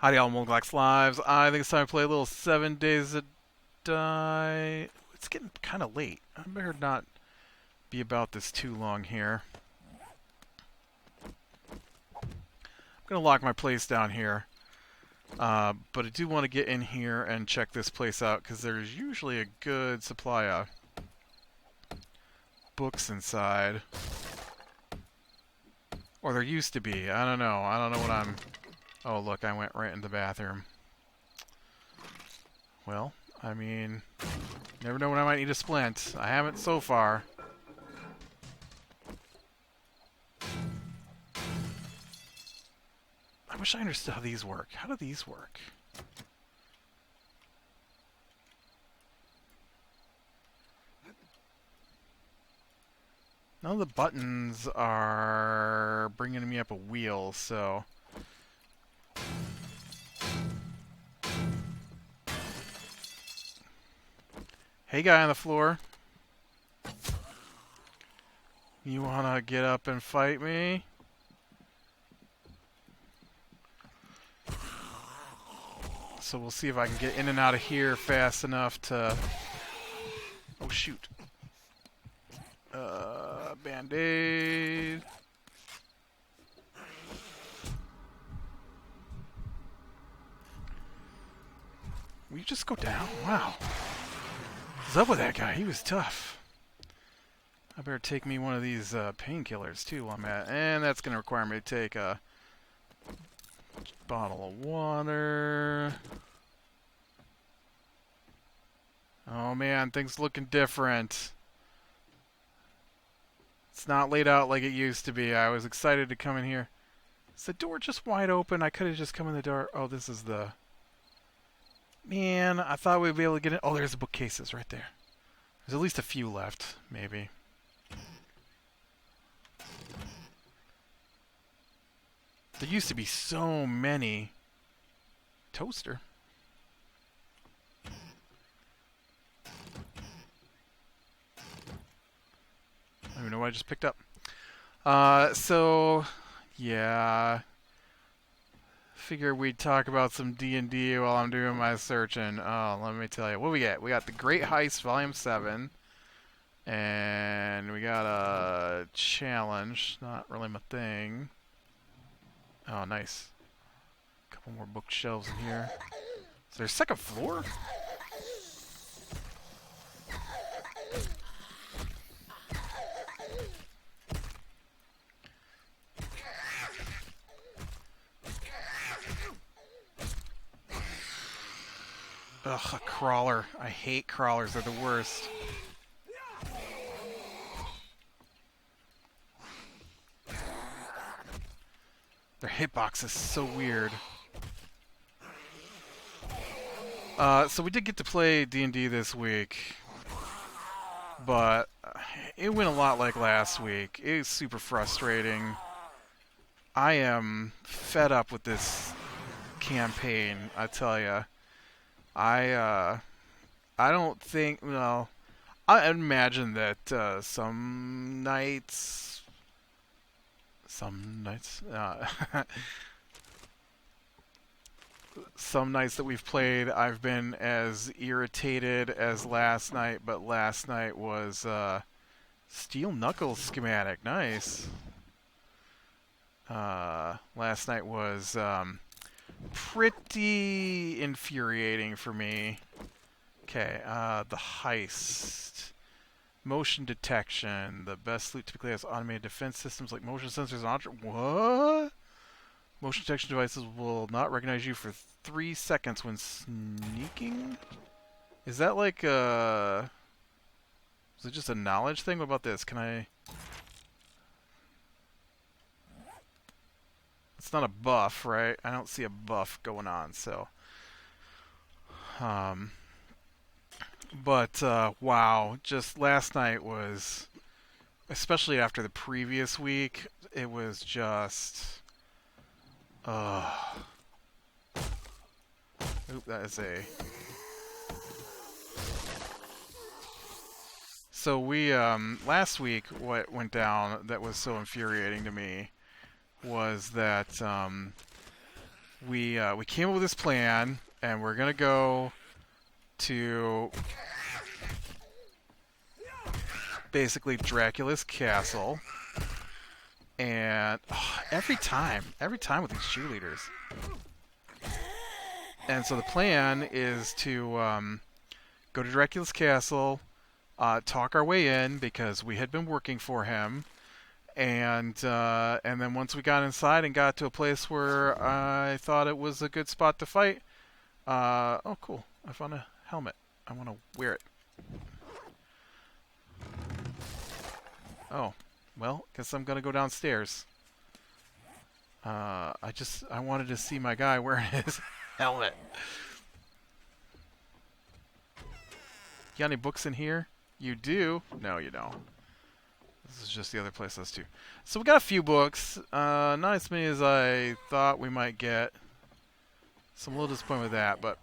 Howdy all Moglax Lives. I think it's time to play a little 7 Days to Die. It's getting kind of late. I better not be about this too long here. I'm going to lock my place down here. But I do want to get in here and check this place out because there's usually a good supply of books inside. Or there used to be. I don't know. I don't know what I'm... Oh, look, I went right in the bathroom. Well, I mean, never know when I might need a splint. I haven't so far. I wish I understood how these work. How do these work? None of the buttons are bringing me up a wheel, so... Hey, guy on the floor. You wanna get up and fight me? So we'll see if I can get in and out of here fast enough to... Oh, shoot. Band-aid. Will you just go down? Wow. What's up with that guy? He was tough. I better take me one of these painkillers too while I'm at. And that's going to require me to take a bottle of water. Oh man, things looking different. It's not laid out like it used to be. I was excited to come in here. Is the door just wide open? I could have just come in the door. Oh, this is the... Man, I thought we'd be able to get in. Oh, there's the bookcases right there. There's at least a few left, maybe. There used to be so many. Toaster. I don't even know what I just picked up. So, yeah. Figure we'd talk about some D&D while I'm doing my searching. Oh, let me tell you. What we got? We got The Great Heist, Volume 7. And we got a challenge. Not really my thing. Oh, nice. A couple more bookshelves in here. Is there a second floor? Ugh, a crawler. I hate crawlers. They're the worst. Their hitbox is so weird. So we did get to play D&D this week. But it went a lot like last week. It was super frustrating. I am fed up with this campaign, I tell ya. I don't think, well, I imagine that some nights, some nights that we've played, I've been as irritated as last night, but last night was Steel Knuckles schematic, nice. Last night was pretty infuriating for me. Okay, the heist. Motion detection. The best loot typically has automated defense systems like motion sensors and object. What? Motion detection devices will not recognize you for 3 seconds when sneaking? Is that like a... Is it just a knowledge thing? What about this? Can I... It's not a buff, right? I don't see a buff going on, so... But, wow, just last night was... Especially after the previous week, it was just... Oop, that is a... So we, last week, what went down that was so infuriating to me was that, we came up with this plan, and we're gonna go to basically Dracula's castle. And every time with these cheerleaders. And so the plan is to go to Dracula's castle, talk our way in because we had been working for him, and then once we got inside and got to a place where I thought it was a good spot to fight. Oh, cool! I found a helmet. I want to wear it. Oh, well, guess I'm gonna go downstairs. I wanted to see my guy wearing his helmet. You got any books in here? You do? No, you don't. This is just the other place us too. So we got a few books. Not as many as I thought we might get. So I'm a little disappointed with that, but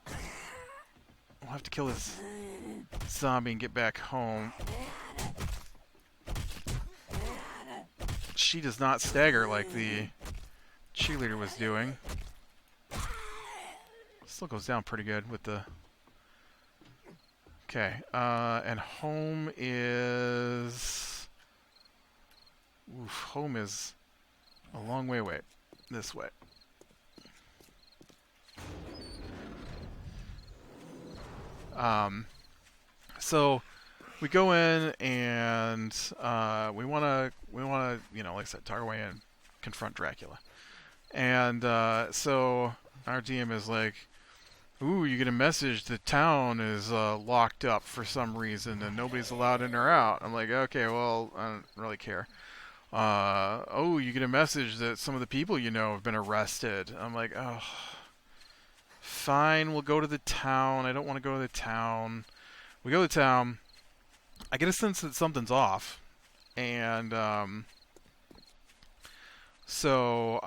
we'll have to kill this zombie and get back home. She does not stagger like the cheerleader was doing. Still goes down pretty good with the... Okay, and home is... Oof, home is a long way away. This way. So we go in and we wanna, you know, like I said, talk our way in, confront Dracula. And so our DM is like, ooh, you get a message the town is locked up for some reason and nobody's allowed in or out. I'm like, okay, well, I don't really care. Oh, you get a message that some of the people you know have been arrested. I'm like, oh, fine, we'll go to the town. I don't want to go to the town. We go to the town. I get a sense that something's off. And so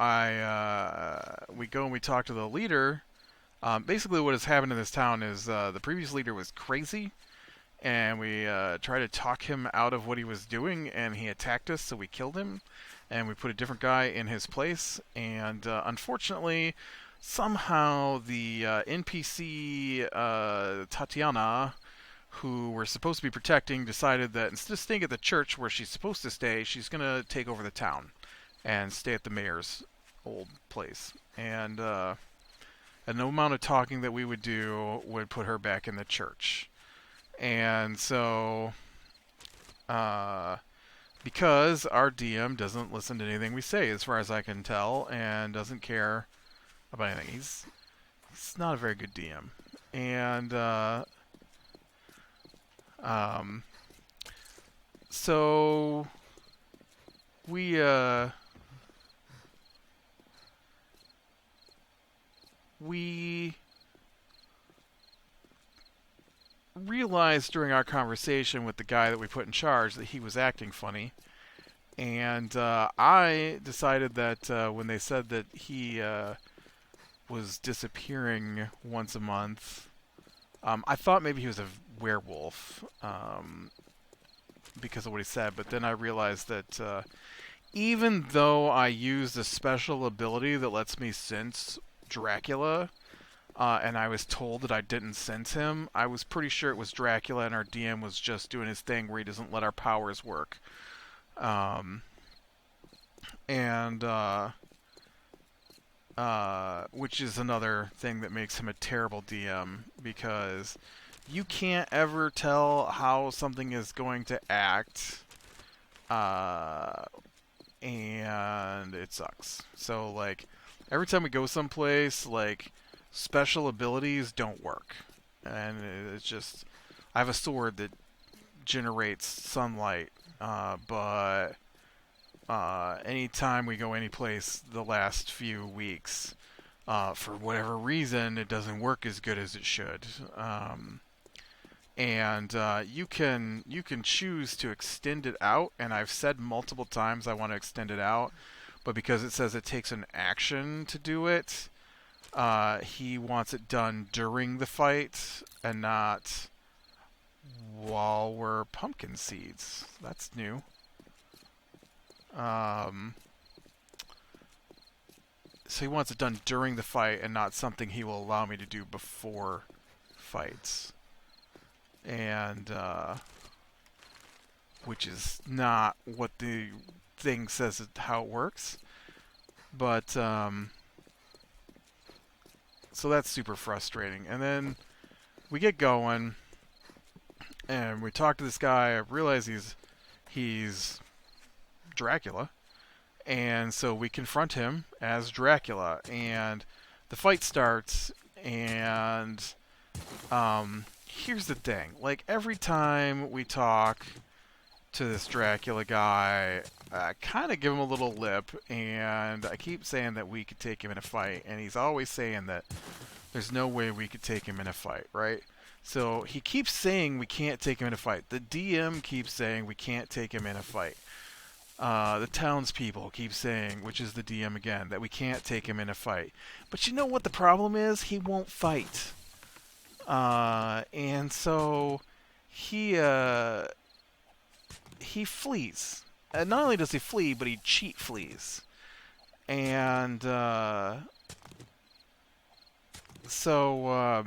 we go and we talk to the leader. Basically what has happened in this town is the previous leader was crazy, and we tried to talk him out of what he was doing, and he attacked us, so we killed him, and we put a different guy in his place, and unfortunately, somehow the NPC Tatiana, who we're supposed to be protecting, decided that instead of staying at the church where she's supposed to stay, she's going to take over the town and stay at the mayor's old place. And no amount of talking that we would do would put her back in the church. And so, because our DM doesn't listen to anything we say, as far as I can tell, and doesn't care about anything, he's not a very good DM. And so we realized during our conversation with the guy that we put in charge that he was acting funny, and I decided that when they said that he was disappearing once a month, I thought maybe he was a werewolf because of what he said, but then I realized that even though I used a special ability that lets me sense Dracula, and I was told that I didn't sense him, I was pretty sure it was Dracula, and our DM was just doing his thing where he doesn't let our powers work. Which is another thing that makes him a terrible DM, because you can't ever tell how something is going to act, and it sucks. So, like, every time we go someplace, like, special abilities don't work. And it's just, I have a sword that generates sunlight, but anytime we go anyplace the last few weeks, for whatever reason, it doesn't work as good as it should. And you can choose to extend it out, and I've said multiple times I want to extend it out, but because it says it takes an action to do it, he wants it done during the fight and not while we're pumpkin seeds. That's new. so he wants it done during the fight and not something he will allow me to do before fights. And which is not what the thing says how it works. But so that's super frustrating. And then we get going, and we talk to this guy. I realize he's Dracula, and so we confront him as Dracula, and the fight starts. And here's the thing: like every time we talk to this Dracula guy, I kind of give him a little lip, and I keep saying that we could take him in a fight, and he's always saying that there's no way we could take him in a fight, right? So he keeps saying we can't take him in a fight. The DM keeps saying we can't take him in a fight. The townspeople keep saying, which is the DM again, that we can't take him in a fight. But you know what the problem is? He won't fight. And so he flees. And not only does he flee, but he cheat flees. And so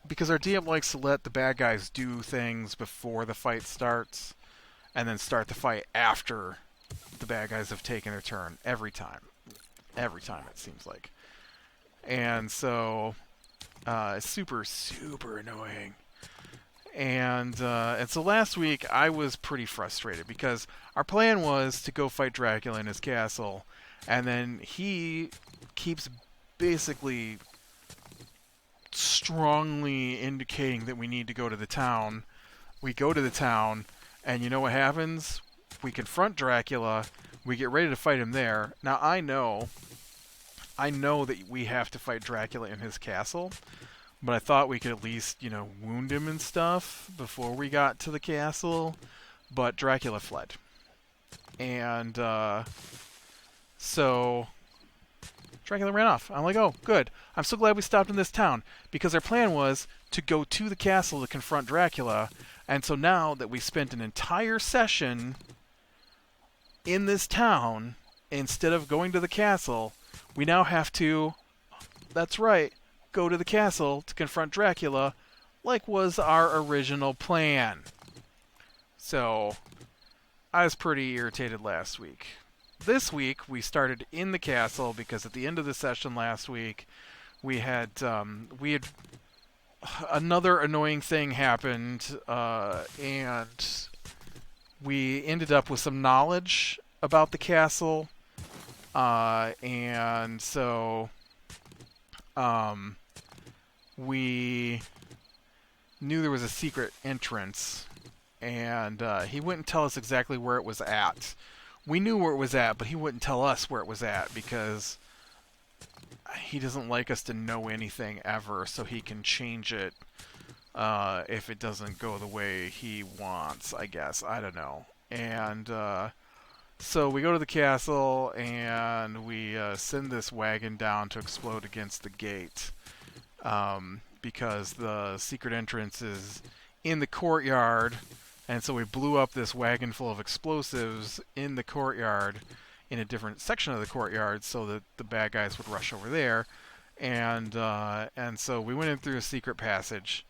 because our DM likes to let the bad guys do things before the fight starts, and then start the fight after the bad guys have taken their turn every time. Every time, it seems like. And so it's super, super annoying. And so last week I was pretty frustrated because our plan was to go fight Dracula in his castle, and then he keeps basically strongly indicating that we need to go to the town. We go to the town, and you know what happens? We confront Dracula, we get ready to fight him there. Now I know that we have to fight Dracula in his castle, but I thought we could at least, wound him and stuff before we got to the castle. But Dracula fled. And so Dracula ran off. I'm like, oh, good. I'm so glad we stopped in this town, because our plan was to go to the castle to confront Dracula. And so now that we spent an entire session in this town, instead of going to the castle, we now have to, that's right, go to the castle to confront Dracula, like was our original plan. So I was pretty irritated last week. This week we started in the castle because at the end of the session last week we had another annoying thing happened, and we ended up with some knowledge about the castle, and so we knew there was a secret entrance, and he wouldn't tell us exactly where it was at. We knew where it was at, but he wouldn't tell us where it was at because he doesn't like us to know anything ever, so he can change it if it doesn't go the way he wants, I guess. I don't know. And so we go to the castle, and we send this wagon down to explode against the gate, because the secret entrance is in the courtyard. And so we blew up this wagon full of explosives in the courtyard, in a different section of the courtyard, so that the bad guys would rush over there. And so we went in through a secret passage,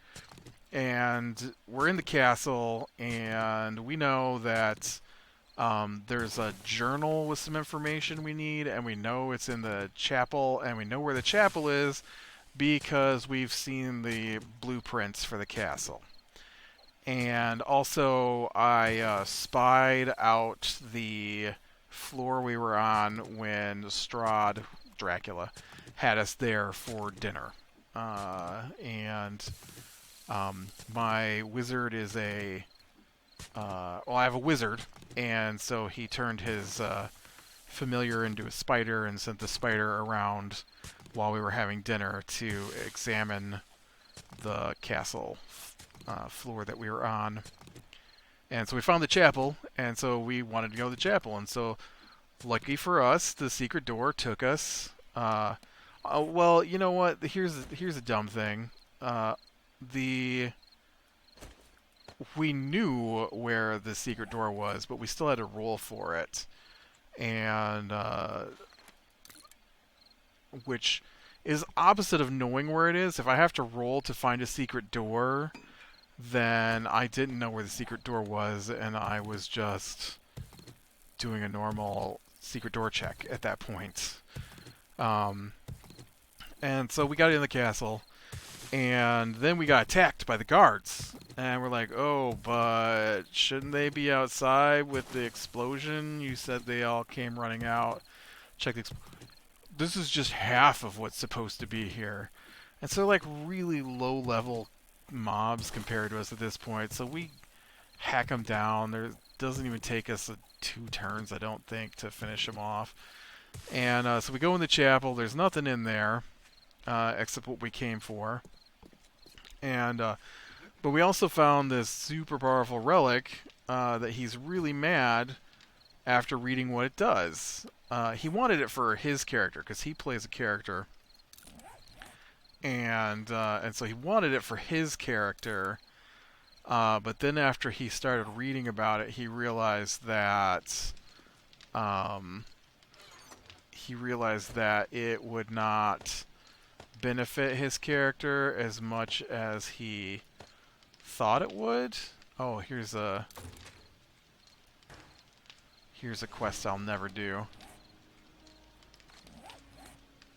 and we're in the castle, and we know that there's a journal with some information we need, and we know it's in the chapel, and we know where the chapel is because we've seen the blueprints for the castle. And also, I spied out the floor we were on when Strahd, Dracula, had us there for dinner. And my wizard is I have a wizard, and so he turned his familiar into a spider and sent the spider around while we were having dinner to examine the castle floor that we were on. And so we found the chapel, and so we wanted to go to the chapel. And so, lucky for us, the secret door took us. Well, you know what? Here's a dumb thing. We knew where the secret door was, but we still had to roll for it. and which is opposite of knowing where it is. If I have to roll to find a secret door, then I didn't know where the secret door was, and I was just doing a normal secret door check at that point. Um, and so we got in the castle, and then we got attacked by the guards. And we're like, oh, but shouldn't they be outside with the explosion? You said they all came running out. Check the This is just half of what's supposed to be here. And so, like, really low-level mobs compared to us at this point. So we hack them down. There doesn't even take us 2 turns, I don't think, to finish them off. And so we go in the chapel. There's nothing in there except what we came for. And but we also found this super powerful relic that he's really mad after reading what it does. He wanted it for his character because he plays a character, and so he wanted it for his character. But then after he started reading about it, he realized that it would not benefit his character as much as he thought it would. Oh, here's a quest I'll never do.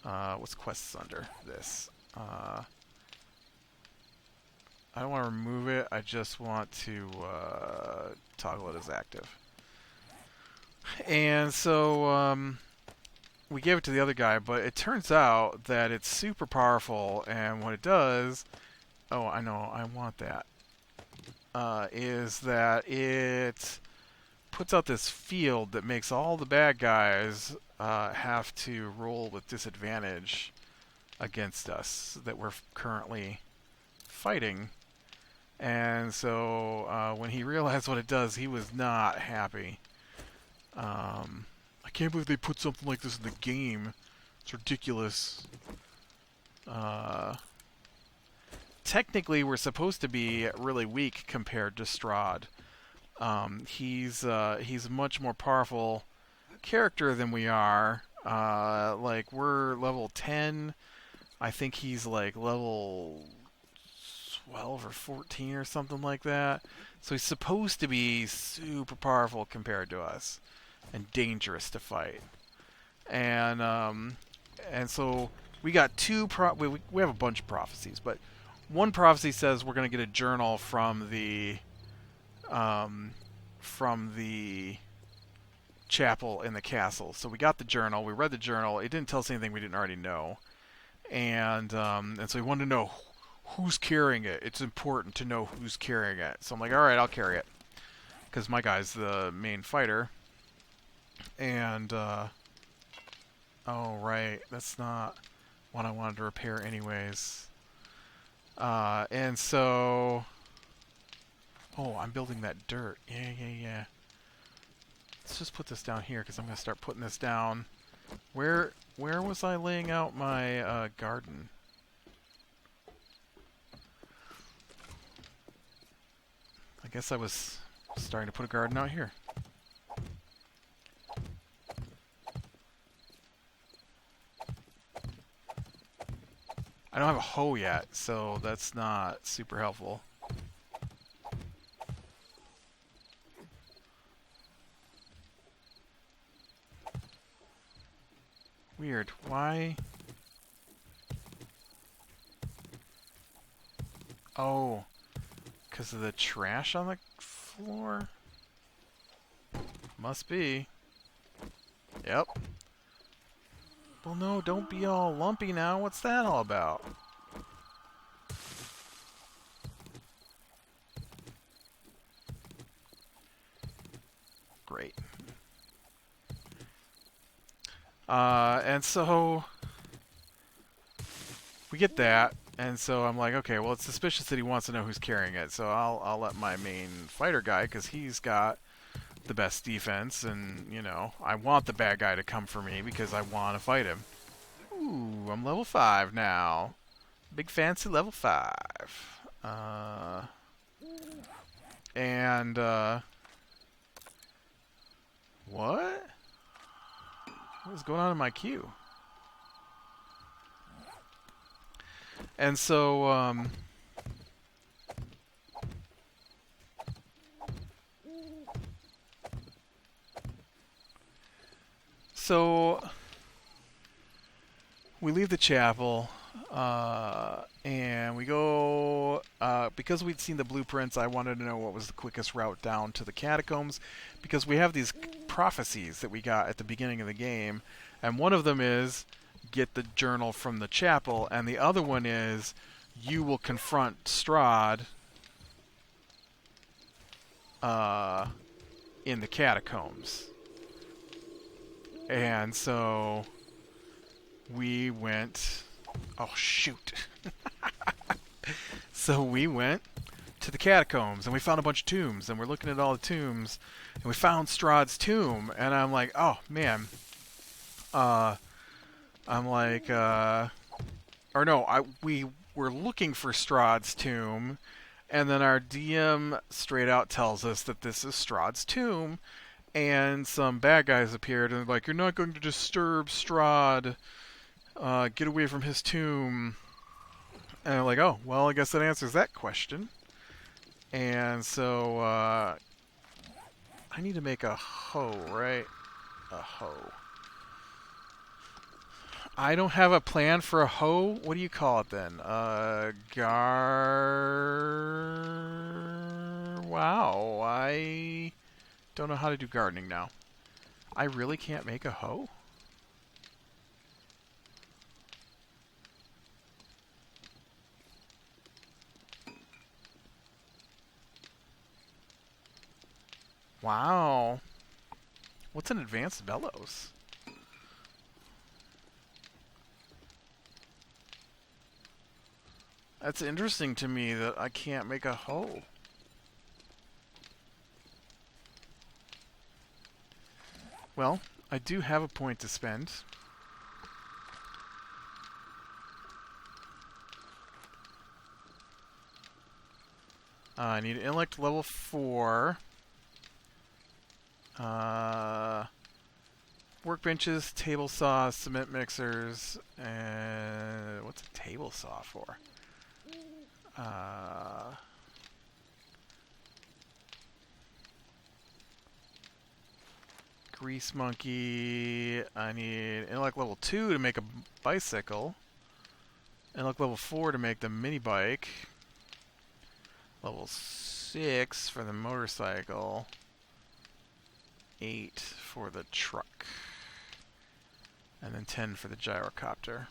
What's quests under this? I don't want to remove it. I just want to toggle it as active. And so we gave it to the other guy, but it turns out that it's super powerful, and what it does... Oh, I know, I want that. Is that it puts out this field that makes all the bad guys have to roll with disadvantage against us that we're currently fighting. And so when he realized what it does, he was not happy. I can't believe they put something like this in the game. It's ridiculous. Technically, we're supposed to be really weak compared to Strahd. He's a much more powerful character than we are. Like, we're level 10. I think he's like level 12 or 14 or something like that. So he's supposed to be super powerful compared to us and dangerous to fight. And so we got we have a bunch of prophecies, but one prophecy says we're going to get a journal from the chapel in the castle. So we got the journal. We read the journal. It didn't tell us anything we didn't already know. And so we wanted to know who's carrying it. It's important to know who's carrying it. So I'm like, all right, I'll carry it, because my guy's the main fighter. And oh right, that's not what I wanted to repair anyways. And so, oh, I'm building that dirt. Yeah. Let's just put this down here, because I'm going to start putting this down. Where was I laying out my garden? I guess I was starting to put a garden out here. I don't have a hoe yet, so that's not super helpful. Weird. Why? Oh, because of the trash on the floor? Must be. Yep. Well, no, don't be all lumpy now. What's that all about? Great. And so we get that, and so I'm like, okay, well, it's suspicious that he wants to know who's carrying it, so I'll let my main fighter guy, because he's got the best defense, and, you know, I want the bad guy to come for me because I want to fight him. Ooh, I'm level 5 now. Big fancy level 5. And, what? What is going on in my queue? And so, so we leave the chapel, and we go. Because we'd seen the blueprints, I wanted to know what was the quickest route down to the catacombs, because we have these prophecies that we got at the beginning of the game, and one of them is get the journal from the chapel, and the other one is you will confront Strahd in the catacombs. And so we went. Oh, shoot. So we went to the catacombs and we found a bunch of tombs, and we're looking at all the tombs, and we found Strahd's tomb, and I'm like, oh man. I'm like, or no, we were looking for Strahd's tomb, and then our DM straight out tells us that this is Strahd's tomb, and some bad guys appeared and they're like, you're not going to disturb Strahd. Get away from his tomb. And I'm like, oh, well, I guess that answers that question. And so, I need to make a hoe, right? A hoe. I don't have a plan for a hoe. What do you call it then? Wow, I don't know how to do gardening now. I really can't make a hoe? Wow. What's an advanced bellows? That's interesting to me that I can't make a hoe. Well, I do have a point to spend. I need intellect level 4. Workbenches, table saws, cement mixers, and what's a table saw for? Grease monkey. I need intellect level 2 to make a bicycle. Intellect level 4 to make the mini bike. Level 6 for the motorcycle. 8 for the truck. And then 10 for the gyrocopter.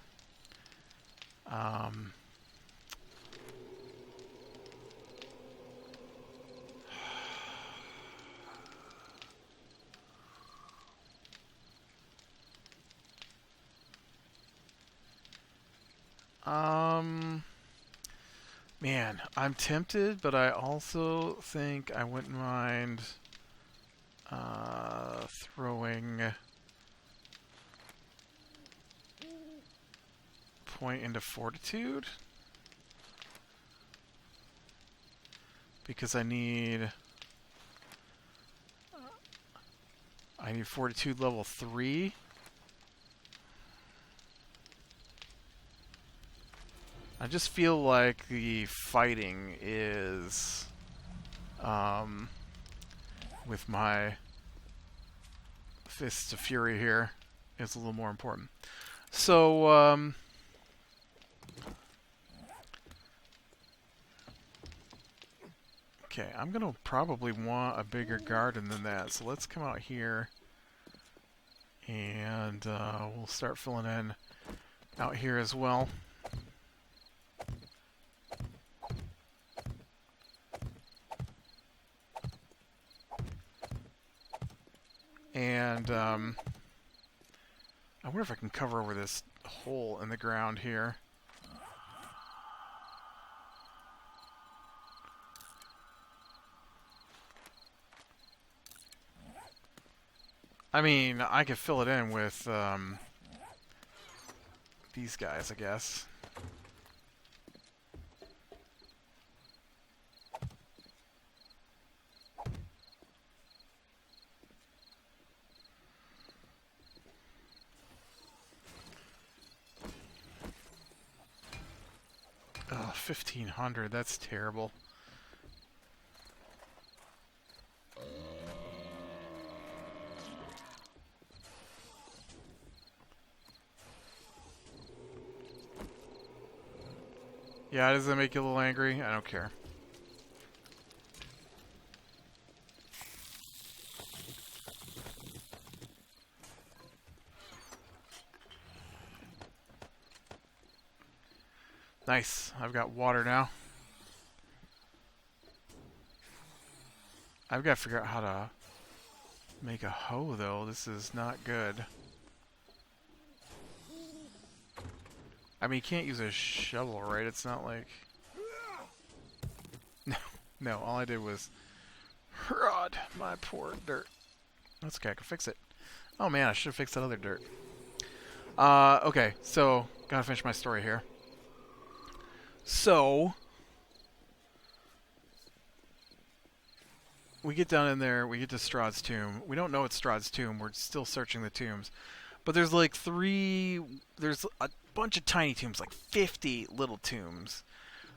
Man, I'm tempted, but I also think I wouldn't mind throwing point into fortitude, because I need fortitude level 3. I just feel like the fighting is, with my Fists of Fury here, is a little more important. So, okay, I'm going to probably want a bigger garden than that. So let's come out here, and we'll start filling in out here as well. And I wonder if I can cover over this hole in the ground here. I mean, I could fill it in with these guys, I guess. 1,500. That's terrible. Yeah, does that make you a little angry? I don't care. Nice. I've got water now. I've got to figure out how to make a hoe, though. This is not good. I mean, you can't use a shovel, right? It's not like... No, all I did was... Rod, my poor dirt. That's okay, I can fix it. Oh man, I should have fixed that other dirt. Okay, so, gotta finish my story here. So... we get down in there, we get to Strahd's tomb. We don't know it's Strahd's tomb, we're still searching the tombs. But there's like there's a bunch of tiny tombs, like 50 little tombs.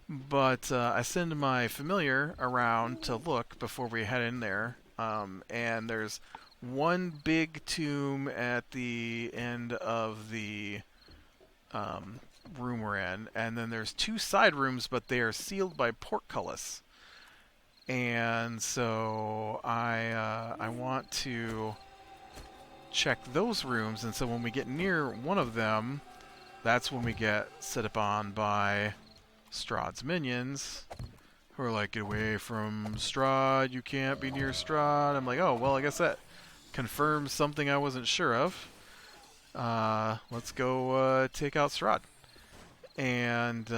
But I send my familiar around to look before we head in there. And there's one big tomb at the end of the room we're in. And then there's 2 side rooms, but they are sealed by portcullis. And so I want to check those rooms, and so when we get near one of them, that's when we get set upon by Strahd's minions, who are like, get away from Strahd, you can't be near Strahd. I'm like, oh, well, I guess that confirms something I wasn't sure of. Let's go take out Strahd. And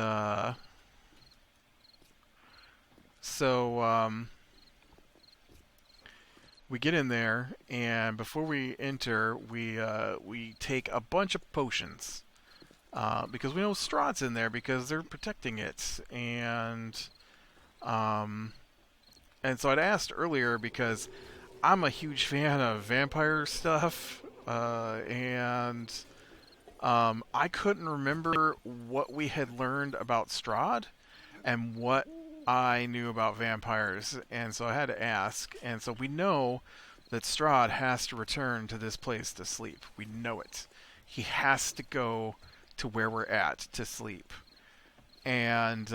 so we get in there, and before we enter, we take a bunch of potions because we know Strahd's in there because they're protecting it, and so I'd asked earlier because I'm a huge fan of vampire stuff, and I couldn't remember what we had learned about Strahd and what I knew about vampires, and so I had to ask. And so we know that Strahd has to return to this place to sleep. We know it. He has to go to where we're at to sleep. And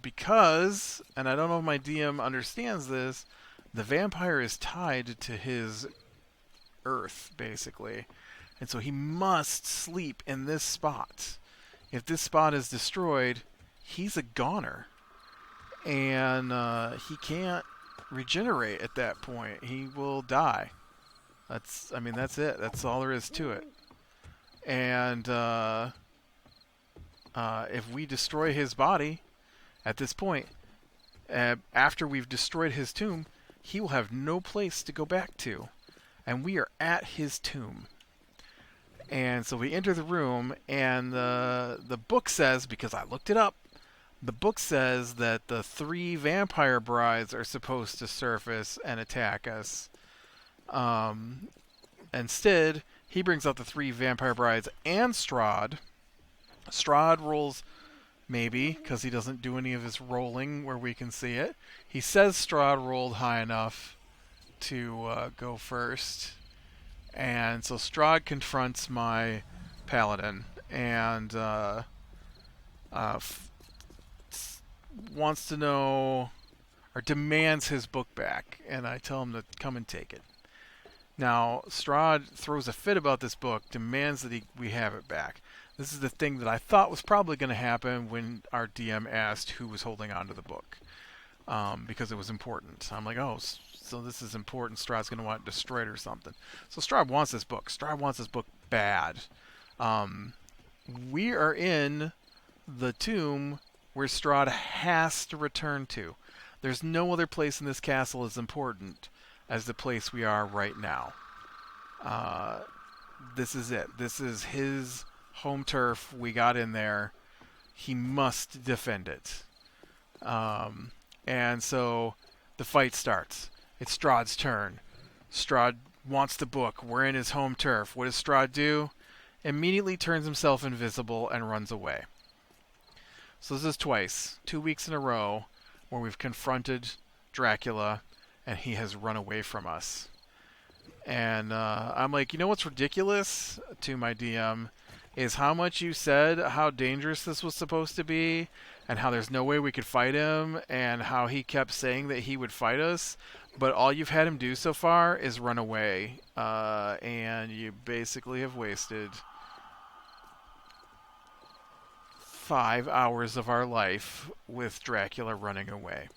because, and I don't know if my DM understands this, the vampire is tied to his earth, basically. And so he must sleep in this spot. If this spot is destroyed, he's a goner, and he can't regenerate at that point. He will die. That's it. That's all there is to it. And if we destroy his body at this point, after we've destroyed his tomb, he will have no place to go back to, and we are at his tomb. And so we enter the room, and the book says, because I looked it up, the book says that the 3 vampire brides are supposed to surface and attack us. Instead, he brings out the 3 vampire brides and Strahd. Strahd rolls maybe, because he doesn't do any of his rolling where we can see it. He says Strahd rolled high enough to go first. And so Strahd confronts my paladin and wants to know, or demands his book back, and I tell him to come and take it. Now, Strahd throws a fit about this book, demands that we have it back. This is the thing that I thought was probably going to happen when our DM asked who was holding on to the book, because it was important. I'm like, oh, so this is important. Strahd's going to want it destroyed or something. So Strahd wants this book. Strahd wants this book bad. We are in the tomb where Strahd has to return to. There's no other place in this castle as important as the place we are right now. This is it. This is his home turf. We got in there. He must defend it. And so the fight starts. It's Strahd's turn. Strahd wants the book. We're in his home turf. What does Strahd do? Immediately turns himself invisible and runs away. So this is twice, 2 weeks in a row, where we've confronted Dracula, and he has run away from us. And I'm like, you know what's ridiculous to my DM is how much you said how dangerous this was supposed to be, and how there's no way we could fight him, and how he kept saying that he would fight us, but all you've had him do so far is run away, and you basically have wasted 5 hours of our life with Dracula running away.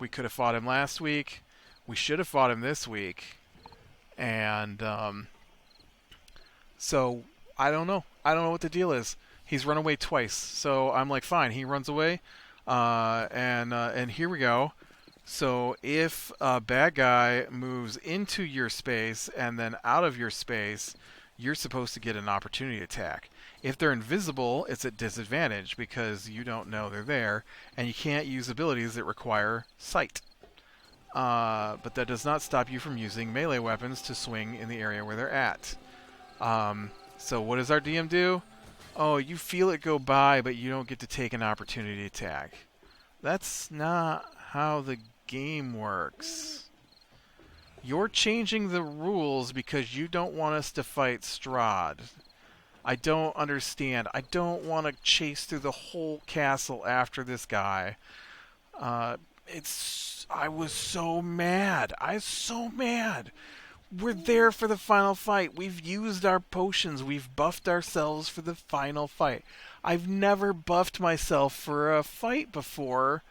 We could have fought him last week. We should have fought him this week. And so I don't know. I don't know what the deal is. He's run away twice. So I'm like, fine. He runs away. And here we go. So if a bad guy moves into your space and then out of your space, you're supposed to get an opportunity attack. If they're invisible, it's at disadvantage because you don't know they're there, and you can't use abilities that require sight. But that does not stop you from using melee weapons to swing in the area where they're at. So what does our DM do? Oh, you feel it go by, but you don't get to take an opportunity attack. That's not how the game works. You're changing the rules because you don't want us to fight Strahd. I don't understand. I don't want to chase through the whole castle after this guy. I was so mad. I was so mad. We're there for the final fight. We've used our potions. We've buffed ourselves for the final fight. I've never buffed myself for a fight before.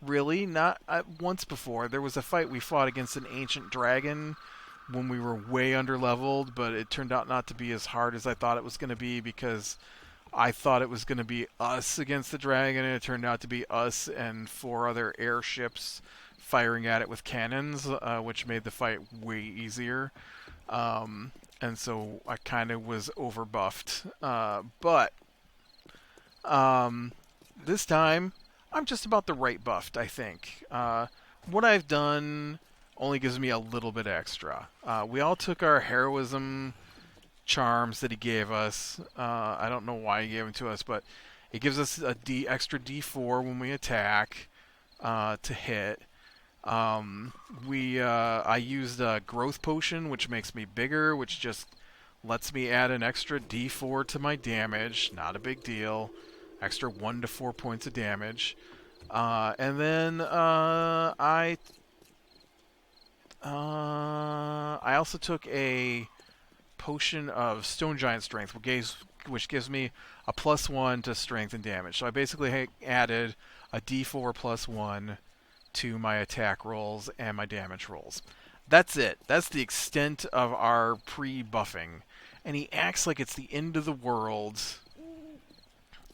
Really? Not once before. There was a fight we fought against an ancient dragon when we were way underleveled, but it turned out not to be as hard as I thought it was going to be because I thought it was going to be us against the dragon, and it turned out to be us and 4 other airships firing at it with cannons, which made the fight way easier. And so I kind of was overbuffed. But this time, I'm just about the right buffed, I think. What I've done only gives me a little bit extra. We all took our heroism charms that he gave us. I don't know why he gave them to us, but it gives us a extra D4 when we attack to hit. I used a growth potion, which makes me bigger, which just lets me add an extra D4 to my damage. Not a big deal. Extra 1 to 4 points of damage. And then I also took a potion of Stone Giant Strength, which gives me a +1 to strength and damage. So I basically added a D4 +1 to my attack rolls and my damage rolls. That's it. That's the extent of our pre-buffing. And he acts like it's the end of the world.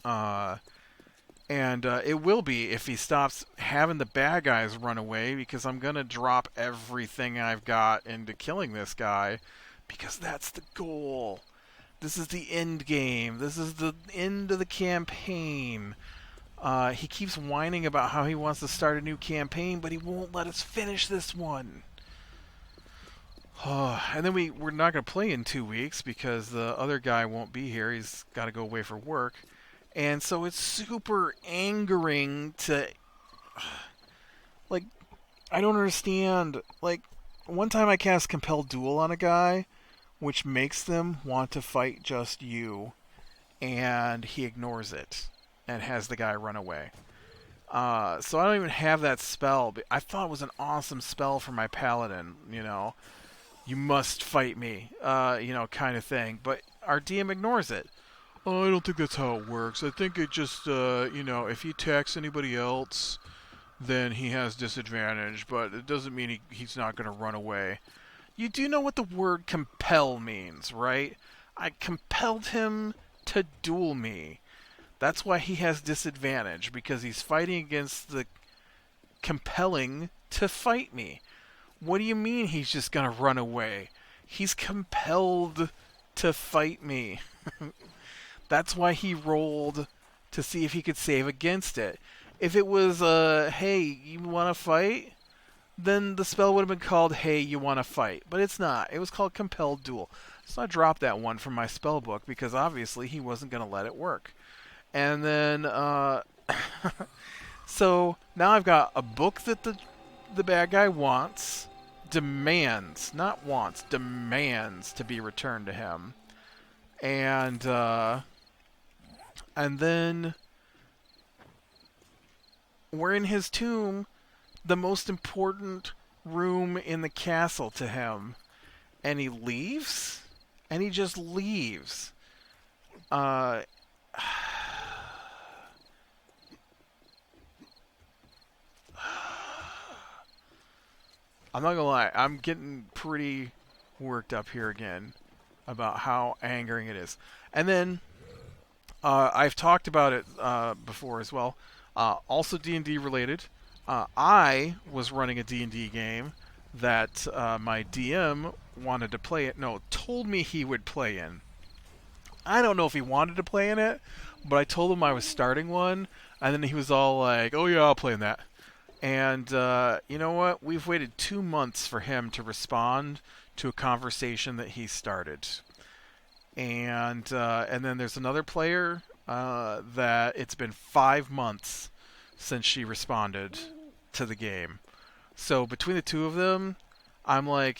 And it will be if he stops having the bad guys run away, because I'm going to drop everything I've got into killing this guy, because that's the goal. This is the end game. This is the end of the campaign. He keeps whining about how he wants to start a new campaign, but he won't let us finish this one. And then we're not going to play in 2 weeks because the other guy won't be here. He's got to go away for work. And so it's super angering to... Like, I don't understand. Like, one time I cast Compel Duel on a guy, which makes them want to fight just you, and he ignores it and has the guy run away. So I don't even have that spell. But I thought it was an awesome spell for my paladin, you know. You must fight me, kind of thing. But our DM ignores it. Oh, I don't think that's how it works. I think it just, if he attacks anybody else, then he has disadvantage. But it doesn't mean he's not going to run away. You do know what the word compel means, right? I compelled him to duel me. That's why he has disadvantage, because he's fighting against the compelling to fight me. What do you mean he's just going to run away? He's compelled to fight me. That's why he rolled to see if he could save against it. If it was, hey, you want to fight? Then the spell would have been called, hey, you want to fight. But it's not. It was called Compelled Duel. So I dropped that one from my spell book because obviously he wasn't going to let it work. And then, so now I've got a book that the bad guy wants, demands, not wants, demands to be returned to him. And then we're in his tomb, the most important room in the castle to him, and he leaves, and he just leaves. Uh, I'm not gonna lie, I'm getting pretty worked up here again about how angering it is. And then I've talked about it before as well. Also D&D related. I was running a D&D game that my DM wanted to play it. No, told me he would play in. I don't know if he wanted to play in it, but I told him I was starting one, and then he was all like, "Oh yeah, I'll play in that." And you know what? We've waited 2 months for him to respond to a conversation that he started. And then there's another player that it's been 5 months since she responded to the game. So between the two of them, I'm like,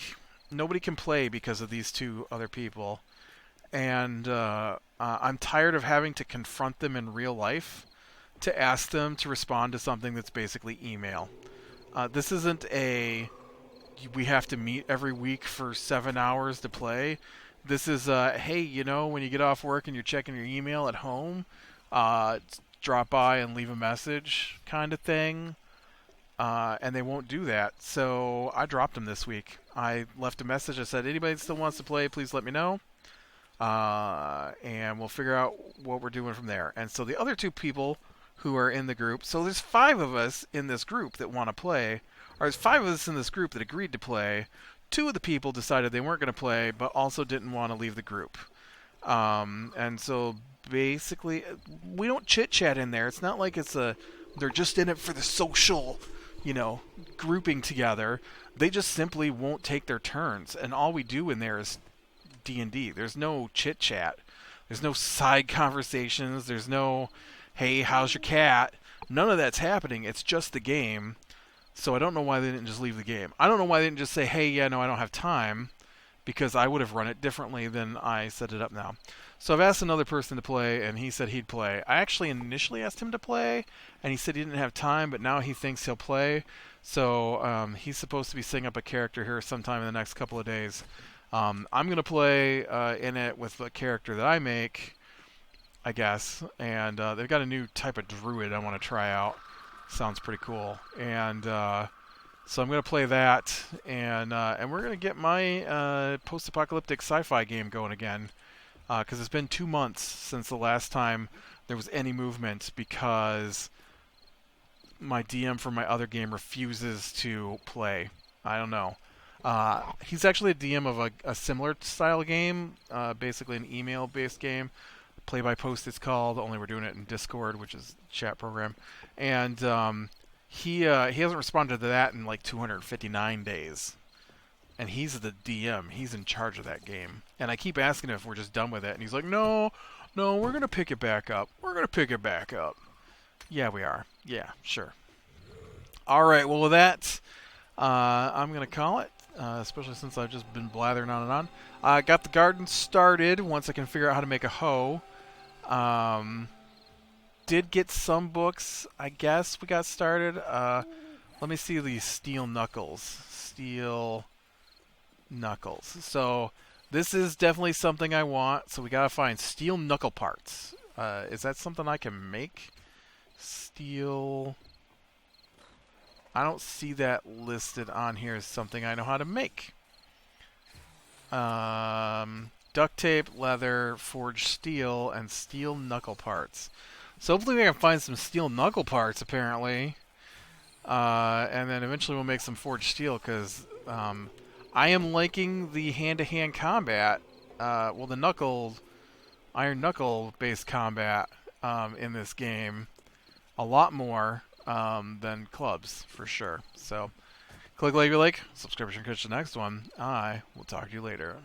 nobody can play because of these two other people. And I'm tired of having to confront them in real life to ask them to respond to something that's basically email. This isn't a we have to meet every week for 7 hours to play. This is hey, you know, when you get off work and you're checking your email at home, drop by and leave a message kind of thing. And they won't do that. So I dropped them this week. I left a message. I said, anybody that still wants to play, please let me know. And we'll figure out what we're doing from there. And so the other two people who are in the group, so there's 5 of us in this group that want to play, or there's 5 of us in this group that agreed to play. 2 of the people decided they weren't going to play, but also didn't want to leave the group. And so basically, we don't chit-chat in there. It's not like they're just in it for the social, grouping together. They just simply won't take their turns. And all we do in there is D&D. There's no chit-chat. There's no side conversations. There's no, hey, how's your cat? None of that's happening. It's just the game. So I don't know why they didn't just leave the game. I don't know why they didn't just say, hey, yeah, no, I don't have time, because I would have run it differently than I set it up now. So I've asked another person to play, and he said he'd play. I actually initially asked him to play, and he said he didn't have time, but now he thinks he'll play. So he's supposed to be setting up a character here sometime in the next couple of days. I'm going to play in it with the character that I make, I guess. And they've got a new type of druid I want to try out. Sounds pretty cool. And so I'm going to play that, and we're going to get my post-apocalyptic sci-fi game going again, because it's been 2 months since the last time there was any movement, because my DM from my other game refuses to play. I don't know. He's actually a DM of a similar style game, basically an email-based game. Play by Post it's called, only we're doing it in Discord, which is a chat program. And he hasn't responded to that in like 259 days. And he's the DM. He's in charge of that game. And I keep asking him if we're just done with it. And he's like, no, we're going to pick it back up. We're going to pick it back up. Yeah, we are. Yeah, sure. All right, well, with that, I'm going to call it, especially since I've just been blathering on and on. I got the garden started once I can figure out how to make a hoe. Did get some books, I guess we got started. Let me see these steel knuckles. Steel knuckles. So this is definitely something I want. So we gotta find steel knuckle parts. Is that something I can make? Steel. I don't see that listed on here as something I know how to make. Duct tape, leather, forged steel, and steel knuckle parts. So hopefully we can find some steel knuckle parts, apparently. And then eventually we'll make some forged steel, because I am liking the hand-to-hand combat. Well, the iron knuckle-based combat in this game a lot more than clubs, for sure. So click like you like, subscription, catch the next one. I will talk to you later.